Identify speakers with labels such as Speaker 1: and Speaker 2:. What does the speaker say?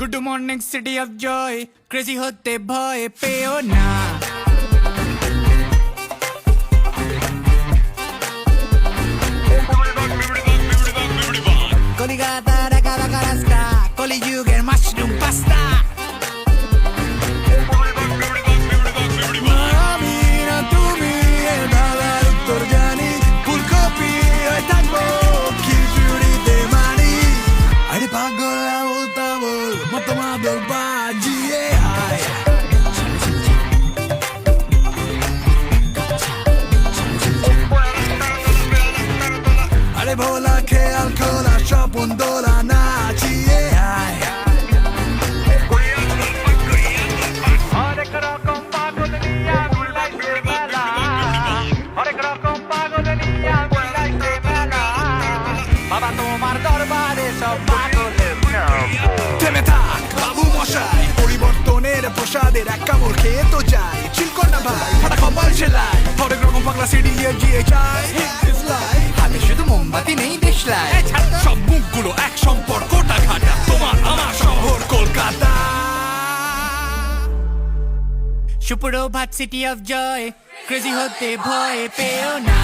Speaker 1: Good morning city of joy, crazy হতে ভয় পেও না। কলিকাতা ঢাকা ঢাকা রাস্তা, কলিযুগের মাশরুম পাস্তা। আমি না তুমি এ ধাঁধার উত্তর জানি, ফুলকপি হয়ে থাকবো খিচুড়িতে মানি। আরে পাগল আবল তাবল মতো মাদল বাজিয়ে আয়। আরে ভোলা খেয়াল খোলা স্বপন দোলা নাচিয়ে আয়।
Speaker 2: হরেক রকম পাগল নিয়া মিলাইছে মেলা, হরেক রকম পাগল নিয়া মিলাইছে মেলা। বাবা তোমার দরবারে সব পাগলের নাম।
Speaker 1: থেমে থাক বাবু মশাই, পরিবর্তনের প্রসাদের এক কামড় খেয়ে তো যাই। চিলকর না ভাই ফাটা কপাল সেলাই, হরেক রকম পাগলা সিডি গিয়ে চাই। হাতে শুধু মোমবাতি নেই দেশলাই, সব মুখগুলো এক সম্পর্কটা ঘাটা, তোমার আমার শহর কলকাতা। সুপ্রভাত সিটি অফ জয়, ক্রেজি হতে ভয় পেও না।